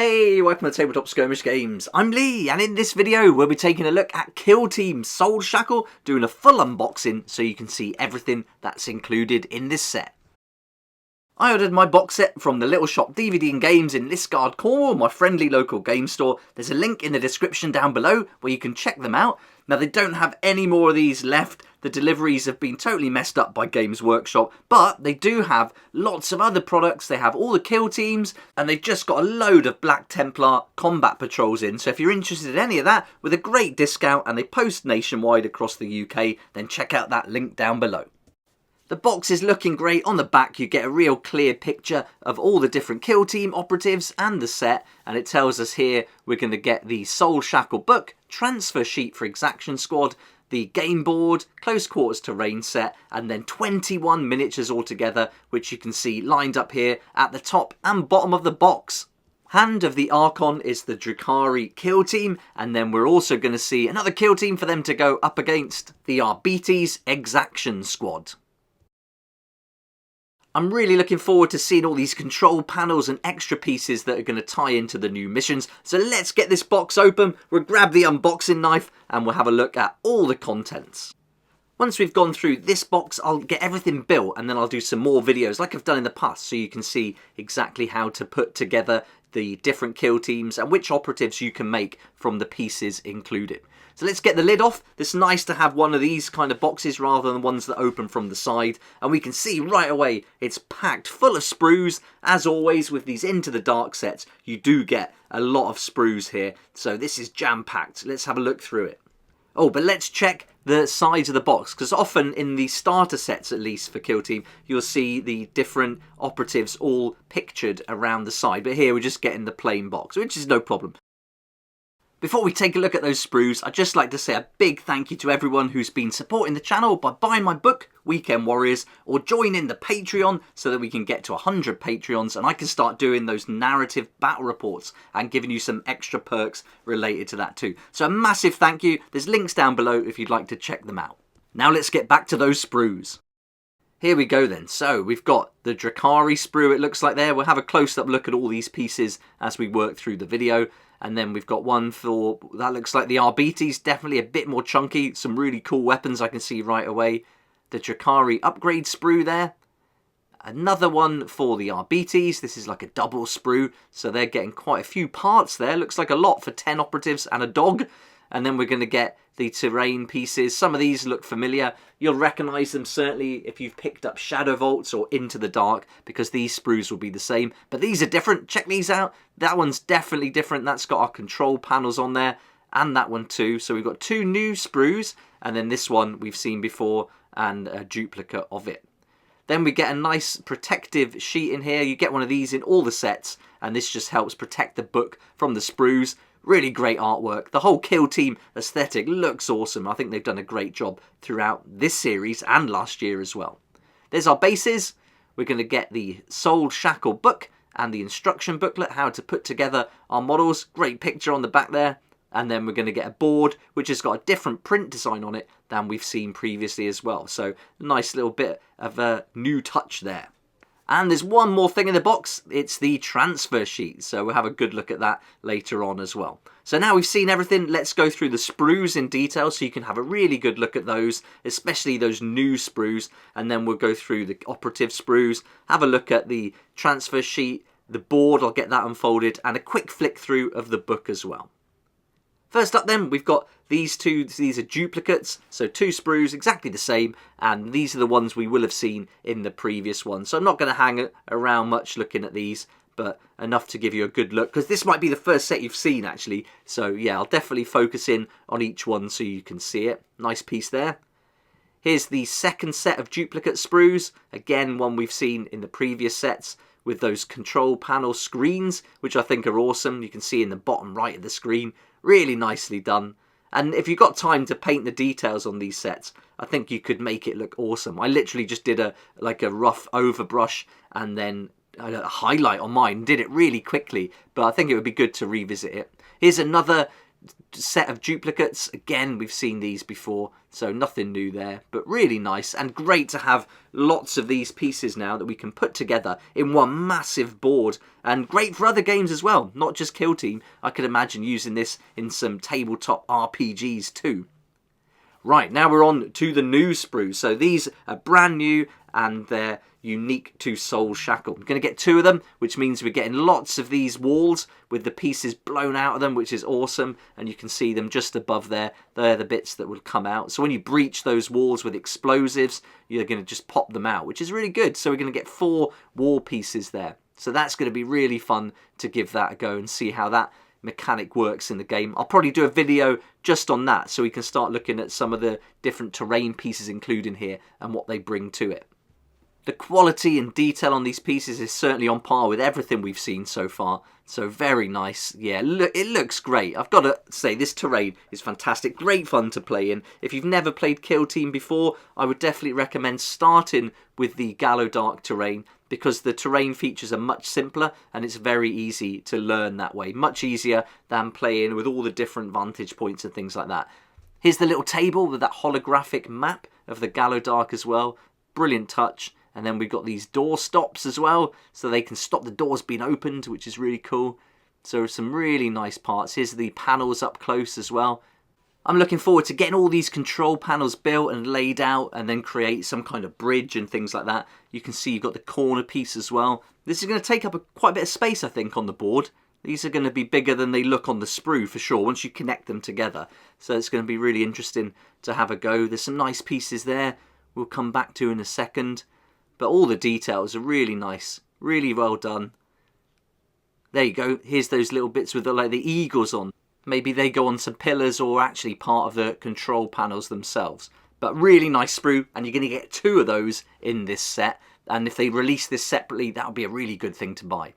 Hey, welcome to Tabletop Skirmish Games. I'm Lee, and in this video we'll be taking a look at Kill Team SOULSHACKLE, doing a full unboxing so you can see everything that's included in this set. I ordered my box set from the Little Shop DVD and Games in Liskeard, Cornwall, my friendly local game store. There's a link in the description down below where you can check them out. Now, they don't have any more of these left. The deliveries have been totally messed up by Games Workshop, but they do have lots of other products. They have all the kill teams, and they've just got a load of Black Templar combat patrols in. So if you're interested in any of that, with a great discount, and they post nationwide across the UK, then check out that link down below. The box is looking great. On the back you get a real clear picture of all the different kill team operatives and the set, and it tells us here we're going to get the SOULSHACKLE book, transfer sheet for Exaction Squad, the game board, close quarters terrain set, and then 21 miniatures altogether, which you can see lined up here at the top and bottom of the box. Hand of the Archon is the Drukhari kill team, and then we're also going to see another kill team for them to go up against, the Arbites Exaction Squad. I'm really looking forward to seeing all these control panels and extra pieces that are going to tie into the new missions. So let's get this box open, we'll grab the unboxing knife and we'll have a look at all the contents. Once we've gone through this box, I'll get everything built and then I'll do some more videos like I've done in the past so you can see exactly how to put together the different kill teams and which operatives you can make from the pieces included. So let's get the lid off. It's nice to have one of these kind of boxes rather than ones that open from the side. And we can see right away it's packed full of sprues. As always with these Into the Dark sets, you do get a lot of sprues here. So this is jam-packed. Let's have a look through it. Oh, but let's check the sides of the box, because often in the starter sets, at least for Kill Team, you'll see the different operatives all pictured around the side. But here we're just getting the plain box, which is no problem. Before we take a look at those sprues, I'd just like to say a big thank you to everyone who's been supporting the channel by buying my book, Weekend Warriors, or joining the Patreon so that we can get to 100 Patreons and I can start doing those narrative battle reports and giving you some extra perks related to that too. So a massive thank you. There's links down below if you'd like to check them out. Now let's get back to those sprues. Here we go then. So we've got the Drukhari sprue, it looks like there. We'll have a close-up look at all these pieces as we work through the video. And then we've got one for, that looks like the Arbites, definitely a bit more chunky. Some really cool weapons I can see right away. The Drukhari upgrade sprue there. Another one for the Arbites. This is like a double sprue, so they're getting quite a few parts there. Looks like a lot for 10 operatives and a dog. And then we're going to get the terrain pieces. Some of these look familiar. You'll recognise them certainly if you've picked up Shadow Vaults or Into the Dark, because these sprues will be the same. But these are different. Check these out. That one's definitely different. That's got our control panels on there. And that one too. So we've got two new sprues. And then this one we've seen before and a duplicate of it. Then we get a nice protective sheet in here. You get one of these in all the sets. And this just helps protect the book from the sprues. Really great artwork. The whole Kill Team aesthetic looks awesome. I think they've done a great job throughout this series and last year as well. There's our bases. We're going to get the SOULSHACKLE book and the instruction booklet, how to put together our models. Great picture on the back there. And then we're going to get a board which has got a different print design on it than we've seen previously as well. So nice little bit of a new touch there. And there's one more thing in the box, it's the transfer sheet, so we'll have a good look at that later on as well. So now we've seen everything, let's go through the sprues in detail so you can have a really good look at those, especially those new sprues, and then we'll go through the operative sprues, have a look at the transfer sheet, the board, I'll get that unfolded, and a quick flick through of the book as well. First up then, we've got these two, these are duplicates, so two sprues, exactly the same, and these are the ones we will have seen in the previous one. So I'm not going to hang around much looking at these, but enough to give you a good look, because this might be the first set you've seen actually. So yeah, I'll definitely focus in on each one so you can see it. Nice piece there. Here's the second set of duplicate sprues, again one we've seen in the previous sets, with those control panel screens, which I think are awesome. You can see in the bottom right of the screen. Really nicely done. And if you've got time to paint the details on these sets, I think you could make it look awesome. I literally just did a rough overbrush and then a highlight on mine. Did it really quickly, but I think it would be good to revisit it. Here's another set of duplicates. Again, we've seen these before. So nothing new there, but really nice and great to have lots of these pieces now that we can put together in one massive board, and great for other games as well, not just Kill Team. I could imagine using this in some tabletop RPGs too. Right, now we're on to the new sprues. So these are brand new and they're unique to SOULSHACKLE. I'm going to get 2 of them, which means we're getting lots of these walls with the pieces blown out of them, which is awesome. And you can see them just above there. They're the bits that will come out. So when you breach those walls with explosives, you're going to just pop them out, which is really good. So we're going to get 4 wall pieces there. So that's going to be really fun to give that a go and see how that mechanic works in the game. I'll probably do a video just on that so we can start looking at some of the different terrain pieces included in here and what they bring to it. The quality and detail on these pieces is certainly on par with everything we've seen so far. So very nice. Yeah, look, it looks great. I've got to say, this terrain is fantastic. Great fun to play in. If you've never played Kill Team before, I would definitely recommend starting with the Gallowdark terrain, because the terrain features are much simpler and it's very easy to learn that way. Much easier than playing with all the different vantage points and things like that. Here's the little table with that holographic map of the Gallowdark as well. Brilliant touch. And then we've got these door stops as well, so they can stop the doors being opened, which is really cool. So some really nice parts. Here's the panels up close as well. I'm looking forward to getting all these control panels built and laid out and then create some kind of bridge and things like that. You can see you've got the corner piece as well. This is going to take up quite a bit of space, I think, on the board. These are going to be bigger than they look on the sprue for sure once you connect them together. So it's going to be really interesting to have a go. There's some nice pieces there we'll come back to in a second. But all the details are really nice, really well done. There you go. Here's those little bits with the eagles on. Maybe they go on some pillars or actually part of the control panels themselves. But really nice sprue, and you're going to get 2 of those in this set. And if they release this separately, that would be a really good thing to buy.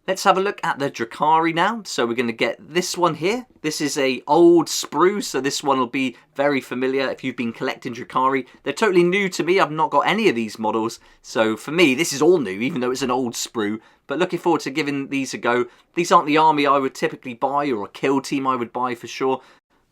Let's have a look at the Drakari now. So we're going to get this one here. This is a old sprue, so this one will be very familiar if you've been collecting Drakari. They're totally new to me. I've not got any of these models. So for me, this is all new, even though it's an old sprue. But looking forward to giving these a go. These aren't the army I would typically buy or a Kill Team I would buy for sure.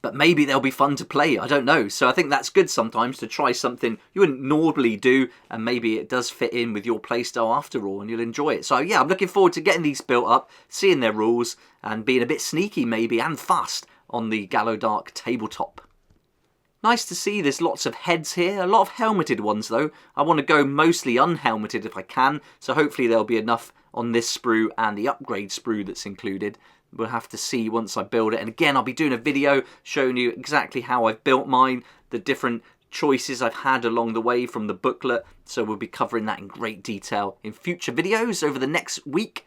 But maybe they'll be fun to play, I don't know. So I think that's good sometimes to try something you wouldn't normally do, and maybe it does fit in with your playstyle after all, and you'll enjoy it. So yeah, I'm looking forward to getting these built up, seeing their rules, and being a bit sneaky maybe, and fast on the Gallowdark tabletop. Nice to see there's lots of heads here, a lot of helmeted ones though. I want to go mostly unhelmeted if I can, so hopefully there'll be enough on this sprue and the upgrade sprue that's included. We'll have to see once I build it. And again, I'll be doing a video showing you exactly how I've built mine, the different choices I've had along the way from the booklet. So we'll be covering that in great detail in future videos over the next week.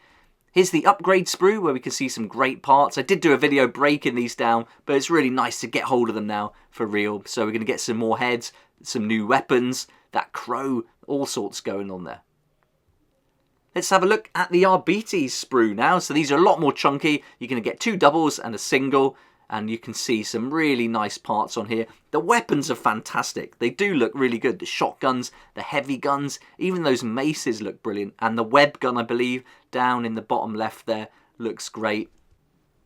Here's the upgrade sprue where we can see some great parts. I did do a video breaking these down, but it's really nice to get hold of them now for real. So we're going to get some more heads, some new weapons, that crow, all sorts going on there. Let's have a look at the Arbites sprue now. So these are a lot more chunky. You're going to get 2 doubles and a single. And you can see some really nice parts on here. The weapons are fantastic. They do look really good. The shotguns, the heavy guns, even those maces look brilliant. And the web gun, I believe, down in the bottom left there looks great.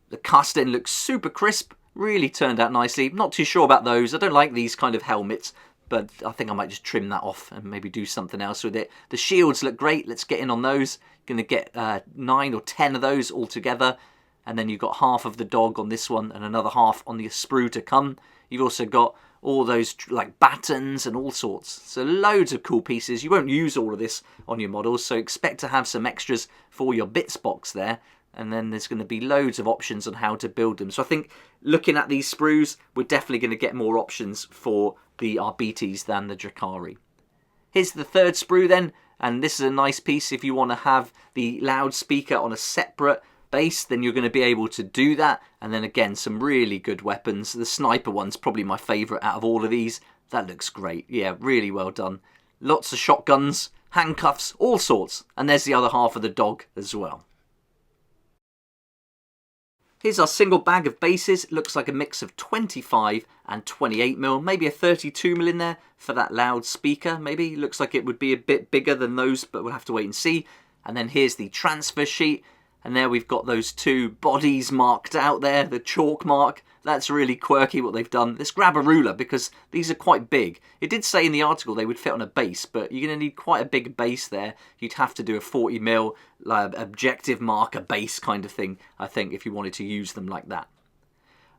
The casting looks super crisp. Really turned out nicely. Not too sure about those. I don't like these kind of helmets, but I think I might just trim that off and maybe do something else with it. The shields look great. Let's get in on those. Going to get 9 or 10 of those all together. And then you've got half of the dog on this one and another half on the sprue to come. You've also got all those like battens and all sorts. So loads of cool pieces. You won't use all of this on your models, so expect to have some extras for your bits box there. And then there's going to be loads of options on how to build them. So I think looking at these sprues, we're definitely going to get more options for the Arbites than the Drakari. Here's the third sprue then, and this is a nice piece if you want to have the loudspeaker on a separate base, then you're going to be able to do that. And then again, some really good weapons. The sniper one's probably my favourite out of all of these. That looks great. Yeah, really well done. Lots of shotguns, handcuffs, all sorts. And there's the other half of the dog as well. Here's our single bag of bases. It looks like a mix of 25 and 28mm, maybe a 32mm in there for that loudspeaker. Maybe looks like it would be a bit bigger than those, but we'll have to wait and see. And then here's the transfer sheet. And there we've got those 2 bodies marked out there, the chalk mark. That's really quirky what they've done. Let's grab a ruler because these are quite big. It did say in the article they would fit on a base, but you're going to need quite a big base there. You'd have to do a 40mm objective marker base kind of thing, I think, if you wanted to use them like that.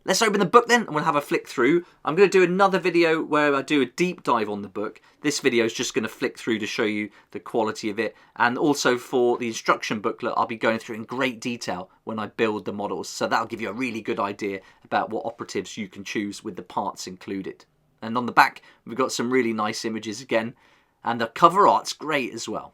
Let's open the book then, and we'll have a flick through. I'm going to do another video where I do a deep dive on the book. This video is just going to flick through to show you the quality of it. And also for the instruction booklet, I'll be going through in great detail when I build the models. So that'll give you a really good idea about what operatives you can choose with the parts included. And on the back, we've got some really nice images again. And the cover art's great as well.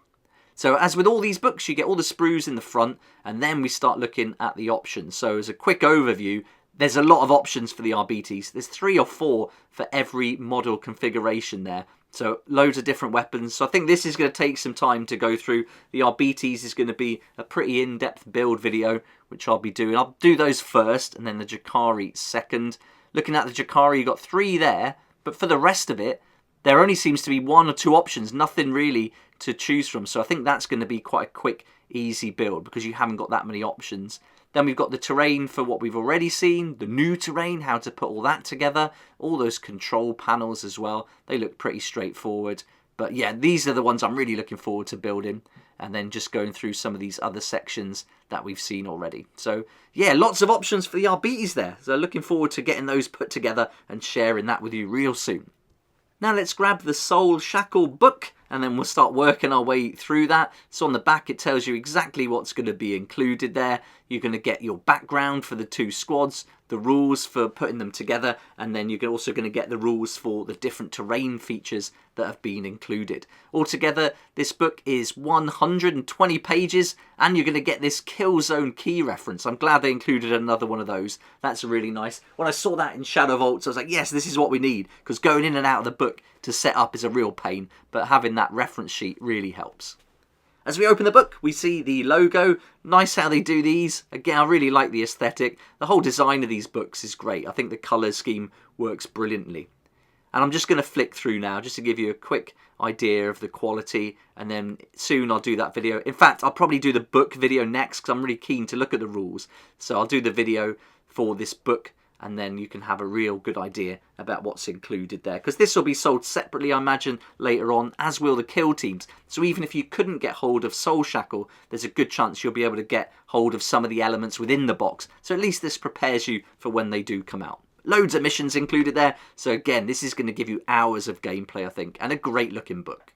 So as with all these books, you get all the sprues in the front, and then we start looking at the options. So as a quick overview, there's a lot of options for the RBTs. There's 3 or 4 for every model configuration there. So loads of different weapons. So I think this is going to take some time to go through. The RBTs is going to be a pretty in-depth build video, which I'll be doing. I'll do those first, and then the Jakari second. Looking at the Jakari, you've got 3 there. But for the rest of it, there only seems to be 1 or 2 options. Nothing really to choose from. So I think that's going to be quite a quick, easy build because you haven't got that many options. Then we've got the terrain for what we've already seen, the new terrain, how to put all that together, all those control panels as well. They look pretty straightforward. But yeah, these are the ones I'm really looking forward to building, and then just going through some of these other sections that we've seen already. So yeah, lots of options for the RBTs there. So looking forward to getting those put together and sharing that with you real soon. Now let's grab the SOULSHACKLE book, and then we'll start working our way through that. So on the back it tells you exactly what's going to be included there. You're going to get your background for the 2 squads, the rules for putting them together, and then you're also going to get the rules for the different terrain features that have been included. Altogether, this book is 120 pages, and you're going to get this kill zone key reference. I'm glad they included another one of those. That's really nice. When I saw that in Shadow Vaults, I was like, yes, this is what we need, because going in and out of the book to set up is a real pain, but having that reference sheet really helps. As we open the book, we see the logo. Nice how they do these. Again, I really like the aesthetic. The whole design of these books is great. I think the colour scheme works brilliantly. And I'm just going to flick through now just to give you a quick idea of the quality, and then soon I'll do that video. In fact, I'll probably do the book video next because I'm really keen to look at the rules. So I'll do the video for this book, and then you can have a real good idea about what's included there. Because this will be sold separately, I imagine, later on, as will the kill teams. So even if you couldn't get hold of SOULSHACKLE, there's a good chance you'll be able to get hold of some of the elements within the box. So at least this prepares you for when they do come out. Loads of missions included there. So again, this is going to give you hours of gameplay, I think, and a great looking book.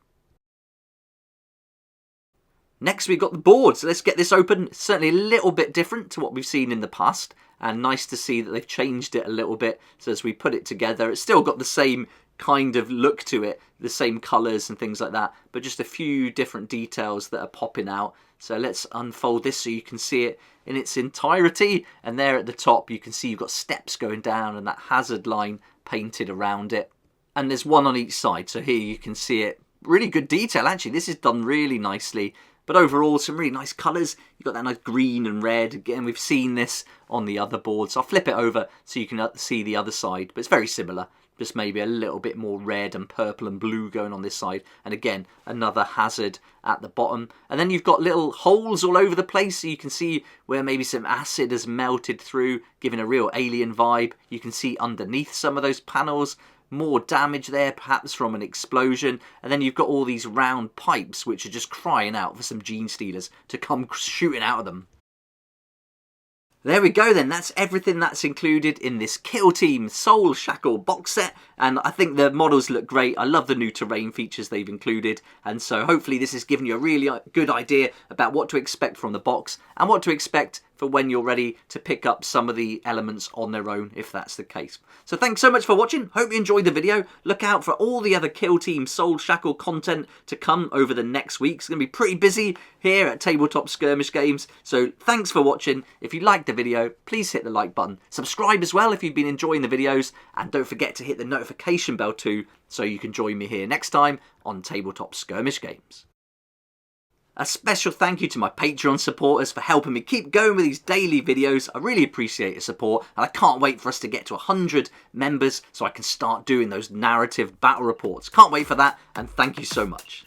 Next, we've got the board. So let's get this open. It's certainly a little bit different to what we've seen in the past. And nice to see that they've changed it a little bit. So as we put it together, it's still got the same kind of look to it, the same colours and things like that, but just a few different details that are popping out. So let's unfold this so you can see it in its entirety. And there at the top, you can see you've got steps going down and that hazard line painted around it. And there's one on each side. So here you can see it. Really good detail, actually. This is done really nicely. But overall, some really nice colours. You've got that nice green and red. Again, we've seen this on the other boards. I'll flip it over so you can see the other side. But it's very similar. Just maybe a little bit more red and purple and blue going on this side. And again, another hazard at the bottom. And then you've got little holes all over the place. So you can see where maybe some acid has melted through, giving a real alien vibe. You can see underneath some of those panels. More damage there, perhaps from an explosion. And then you've got all these round pipes which are just crying out for some gene stealers to come shooting out of them. There we go then, that's everything that's included in this Kill Team SOULSHACKLE box set, and I think the models look great. I love the new terrain features they've included, and so hopefully this has given you a really good idea about what to expect from the box and what to expect for when you're ready to pick up some of the elements on their own, if that's the case. So thanks so much for watching. Hope you enjoyed the video. Look out for all the other Kill Team SOULSHACKLE content to come over the next week. It's going to be pretty busy here at Tabletop Skirmish Games. So thanks for watching. If you liked the video, please hit the like button. Subscribe as well if you've been enjoying the videos. And don't forget to hit the notification bell too, so you can join me here next time on Tabletop Skirmish Games. A special thank you to my Patreon supporters for helping me keep going with these daily videos. I really appreciate your support, and I can't wait for us to get to 100 members so I can start doing those narrative battle reports. Can't wait for that, and thank you so much.